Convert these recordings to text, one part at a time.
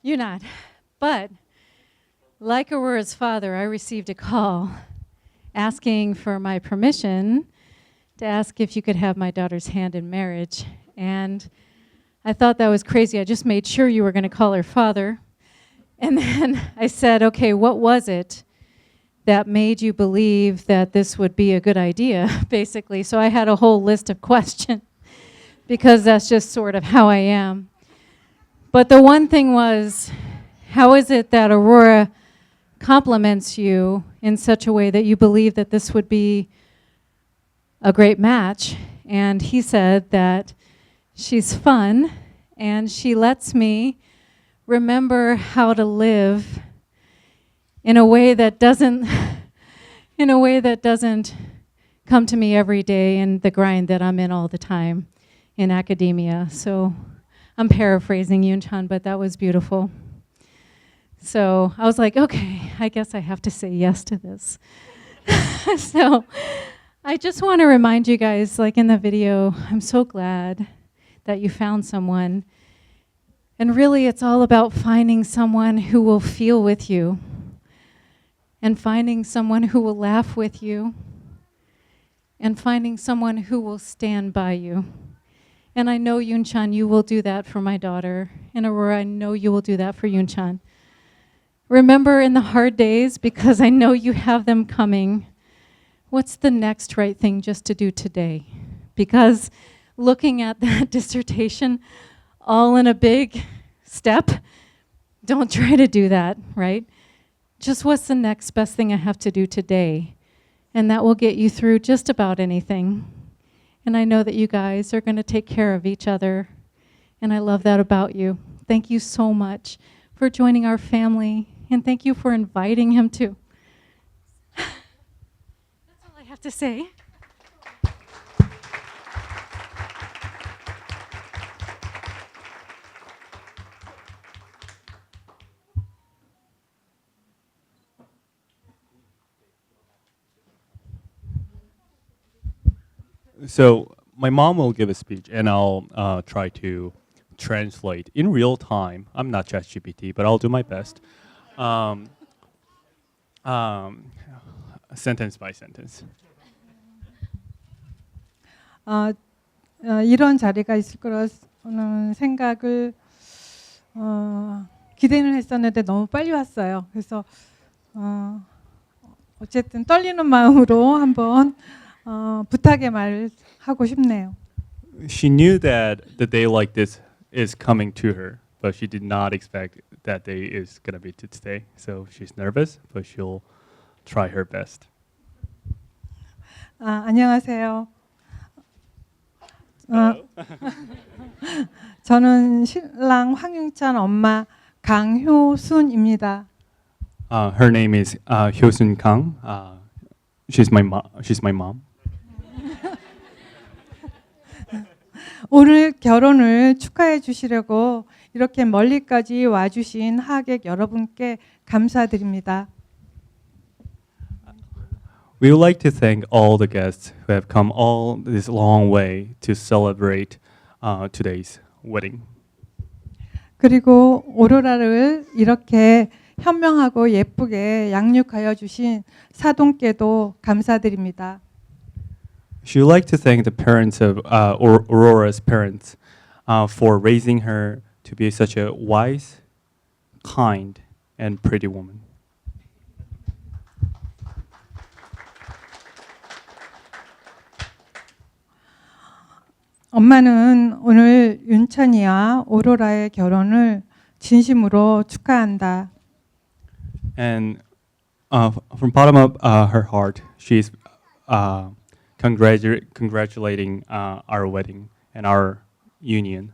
You're not. But like Aurora's father, I received a call asking for my permission to ask if you could have my daughter's hand in marriage. And I thought that was crazy. I just made sure you were going to call her father. And then I said, okay, what was it that made you believe that this would be a good idea, basically? So I had a whole list of questions because that's just sort of how I am. But the one thing was, how is it that Aurora compliments you in such a way that you believe that this would be a great match? And he said that she's fun and she lets me remember how to live in a way that doesn't come to me every day in the grind that I'm in all the time in academia. So I'm paraphrasing Yoon-chan, but that was beautiful. So I was like, okay, I guess I have to say yes to this. So I just want to remind you guys, like in the video, I'm so glad that you found someone. And really, it's all about finding someone who will feel with you and finding someone who will laugh with you and finding someone who will stand by you. And I know, Yoon-chan, you will do that for my daughter. And Aurora, I know you will do that for Yoon-chan. Remember in the hard days, because I know you have them coming, what's the next right thing just to do today? Because looking at that dissertation all in a big step, don't try to do that, right? Just what's the next best thing I have to do today? And that will get you through just about anything. And I know that you guys are going to take care of each other. And I love that about you. Thank you so much for joining our family. And thank you for inviting him too. That's all I have to say. So my mom will give a speech, and I'll try to translate in real time. I'm not ChatGPT, but I'll do my best. Um, sentence by sentence. 이런 자리가 있을 거라는 생각을 기대는 했었는데 너무 빨리 왔어요. 그래서 어쨌든 떨리는 마음으로 한번 부탁의 말을 하고 싶네요. She knew that the day like this is coming to her, but she did not expect that day is gonna be today. So she's nervous, but she'll try her best. 안녕하세요. 저는 신랑 황윤찬 엄마 강효순입니다. Her name is Hyosun Kang. She's my mom. 오늘 결혼을 축하해 주시려고 이렇게 멀리까지 와주신 하객 여러분께 감사드립니다. We would like to thank all the guests who have come all this long way to celebrate today's wedding. 그리고 오로라를 이렇게 현명하고 예쁘게 양육하여 주신 사돈께도 감사드립니다. She would like to thank the parents of Aurora's parents for raising her to be such a wise, kind, and pretty woman. 엄마는 오늘 윤찬이와 오로라의 결혼을 진심으로 축하한다. And from bottom of her heart, she's congratulating our wedding and our union.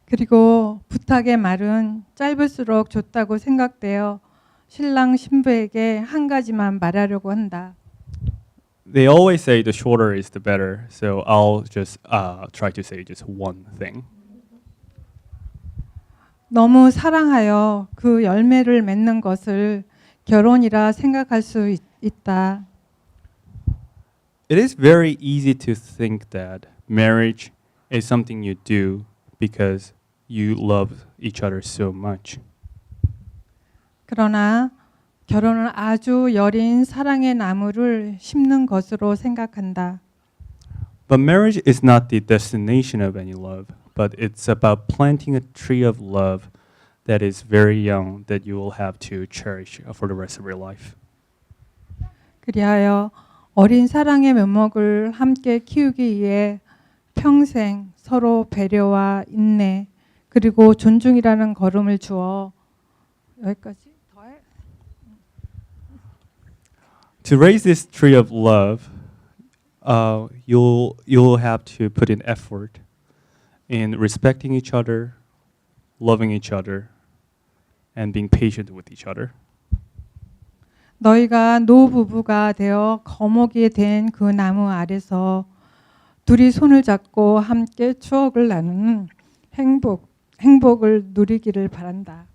그리고 부탁의 말은 짧을수록 좋다고 생각되어 신랑 신부에게 한 가지만 말하려고 한다. They always say the shorter is the better, so I'll just try to say just one thing. 너무 사랑하여 그 열매를 맺는 것을 결혼이라 생각할 수 있다. It is very easy to think that marriage is something you do because you love each other so much. 그러나 결혼은 아주 여린 사랑의 나무를 심는 것으로 생각한다. But marriage is not the destination of any love, but it's about planting a tree of love that is very young that you will have to cherish for the rest of your life. 그리하여 어린 사랑의 묘목을 함께 키우기 위해 평생 서로 배려와 인내 그리고 존중이라는 걸음을 주어 여기까지 더해. To raise this tree of love, you'll have to put in effort in respecting each other, loving each other, and being patient with each other. 너희가 노부부가 되어 거목이 된 그 나무 아래서 둘이 손을 잡고 함께 추억을 나누는 행복을 누리기를 바란다.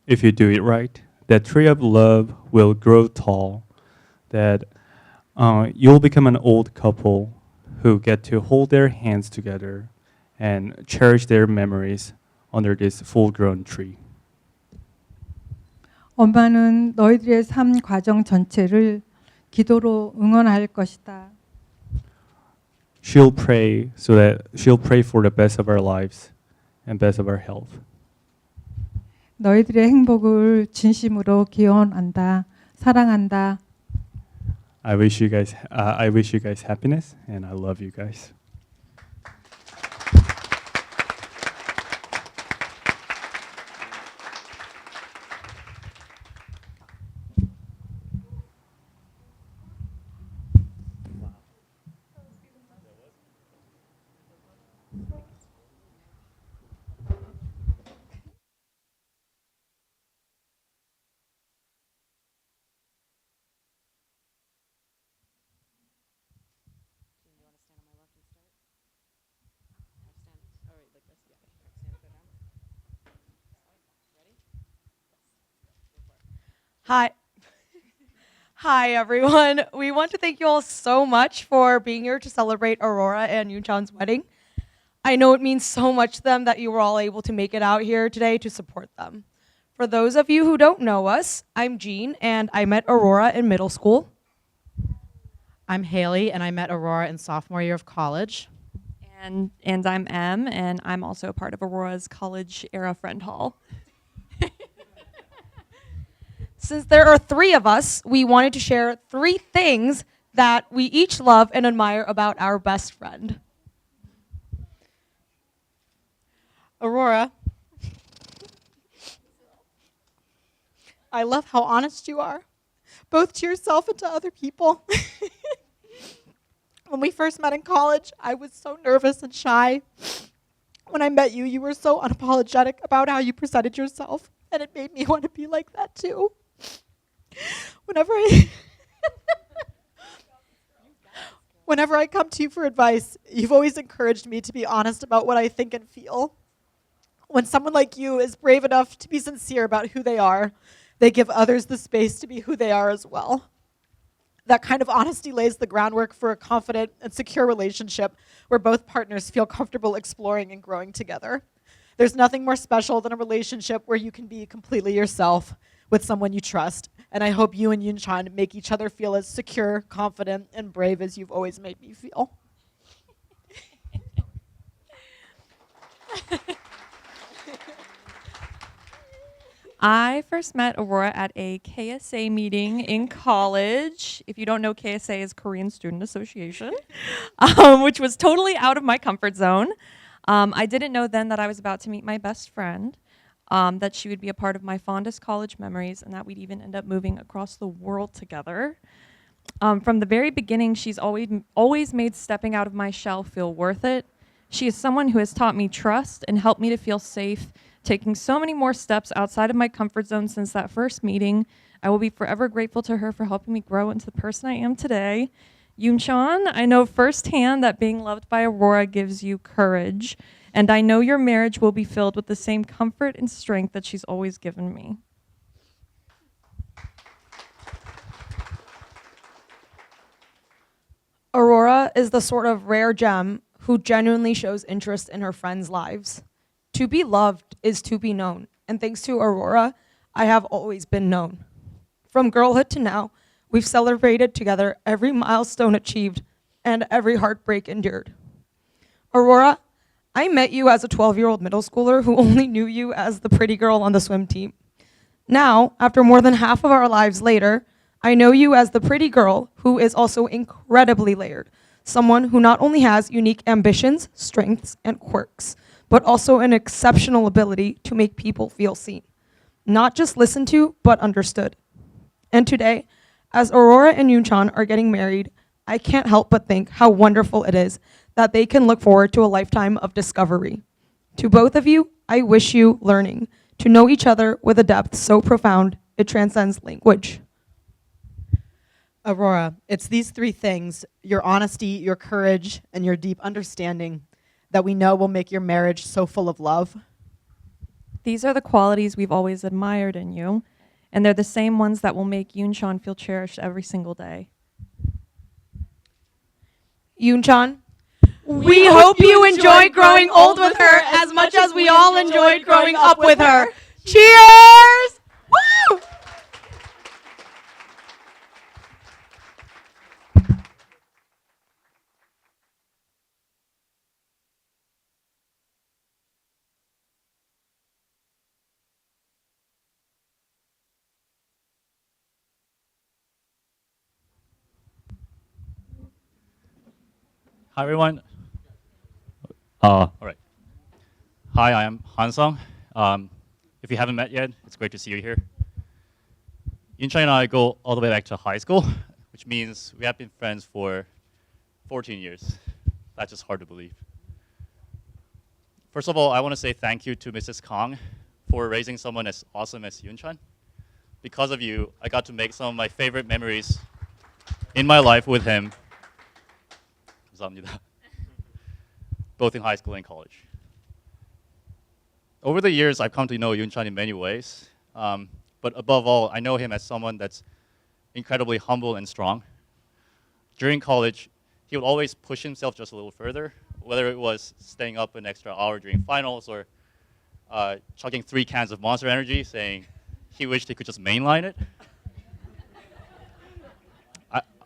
If you do it right, that tree of love will grow tall, that you'll become an old couple who get to hold their hands together and cherish their memories under this full-grown tree. 엄마는 너희들의 삶 과정 전체를 기도로 응원할 것이다. She'll pray for the best of our lives and best of our health. 너희들의 행복을 진심으로 기원한다. 사랑한다. I wish you guys happiness, and I love you guys. Hi. Hi, everyone. We want to thank you all so much for being here to celebrate Aurora and Yunchan's wedding. I know it means so much to them that you were all able to make it out here today to support them. For those of you who don't know us, I'm Jean, and I met Aurora in middle school. I'm Haley, and I met Aurora in sophomore year of college. And I'm Em, and I'm also a part of Aurora's college era friend hall. Since there are three of us, we wanted to share 3 things that we each love and admire about our best friend. Aurora, I love how honest you are, both to yourself and to other people. When we first met in college, I was so nervous and shy. When I met you, you were so unapologetic about how you presented yourself, and it made me want to be like that too. Whenever I come to you for advice, you've always encouraged me to be honest about what I think and feel. When someone like you is brave enough to be sincere about who they are, they give others the space to be who they are as well. That kind of honesty lays the groundwork for a confident and secure relationship where both partners feel comfortable exploring and growing together. There's nothing more special than a relationship where you can be completely yourself with someone you trust. And I hope you and Yunchan make each other feel as secure, confident, and brave as you've always made me feel. I first met Aurora at a KSA meeting in college. If you don't know, KSA is Korean Student Association, which was totally out of my comfort zone. I didn't know then that I was about to meet my best friend, that she would be a part of my fondest college memories, and that we'd even end up moving across the world together. From the very beginning, she's always made stepping out of my shell feel worth it. She is someone who has taught me trust and helped me to feel safe, taking so many more steps outside of my comfort zone since that first meeting. I will be forever grateful to her for helping me grow into the person I am today. Yunchan, I know firsthand that being loved by Aurora gives you courage, and I know your marriage will be filled with the same comfort and strength that she's always given me. Aurora is the sort of rare gem who genuinely shows interest in her friends' lives. To be loved is to be known. And thanks to Aurora, I have always been known. From girlhood to now, we've celebrated together every milestone achieved and every heartbreak endured. Aurora, I met you as a 12-year-old middle schooler who only knew you as the pretty girl on the swim team. Now, after more than half of our lives later, I know you as the pretty girl who is also incredibly layered. Someone who not only has unique ambitions, strengths, and quirks, but also an exceptional ability to make people feel seen. Not just listened to, but understood. And today, as Aurora and Yunchan are getting married, I can't help but think how wonderful it is that they can look forward to a lifetime of discovery. To both of you, I wish you learning, to know each other with a depth so profound it transcends language. Aurora, it's these three things, your honesty, your courage, and your deep understanding, that we know will make your marriage so full of love. These are the qualities we've always admired in you, and they're the same ones that will make Yunchan feel cherished every single day. Yunchan, we hope you enjoy growing old with her as much as we all enjoyed growing up with her. Cheers! Woo! Hi everyone. All right. Hi, I am Hansung. If you haven't met yet, it's great to see you here. Yunchan and I go all the way back to high school, which means we have been friends for 14 years. That's just hard to believe. First of all, I want to say thank you to Mrs. Kong for raising someone as awesome as Yunchan. Because of you, I got to make some of my favorite memories in my life with him. Both in high school and college. Over the years, I've come to know Yunchan in many ways, but above all, I know him as someone that's incredibly humble and strong. During college, he would always push himself just a little further, whether it was staying up an extra hour during finals or chugging 3 cans of Monster Energy, saying he wished he could just mainline it.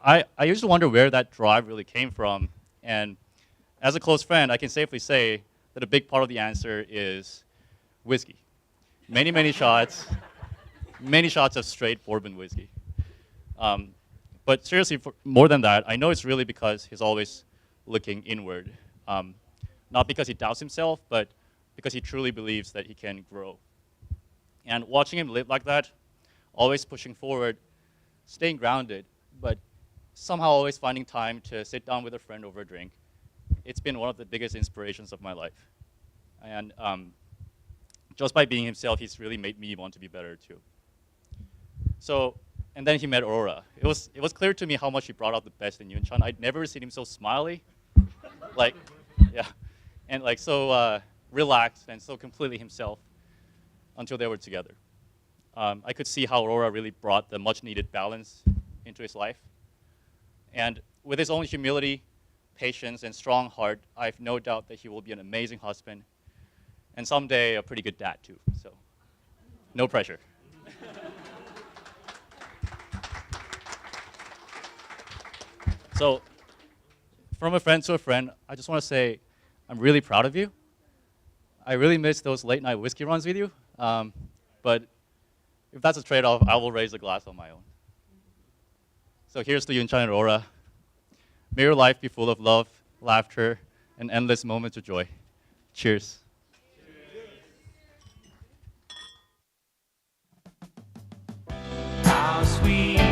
I used to wonder where that drive really came from. And as a close friend, I can safely say that a big part of the answer is whiskey. Many shots of straight bourbon whiskey. But seriously, more than that, I know it's really because he's always looking inward. Not because he doubts himself, but because he truly believes that he can grow. And watching him live like that, always pushing forward, staying grounded, but somehow always finding time to sit down with a friend over a drink, it's been one of the biggest inspirations of my life. And just by being himself, he's really made me want to be better too. So, and then he met Aurora. It was clear to me how much he brought out the best in Yunchan. I'd never seen him so smiley, and so relaxed and so completely himself until they were together. I could see how Aurora really brought the much needed balance into his life. And with his own humility, patience, and strong heart, I have no doubt that he will be an amazing husband and someday a pretty good dad too. So, no pressure. So, from a friend to a friend, I just want to say I'm really proud of you. I really miss those late night whiskey runs with you. But if that's a trade-off, I will raise a glass on my own. So here's to Yunchan and Aurora. May your life be full of love, laughter, and endless moments of joy. Cheers. How sweet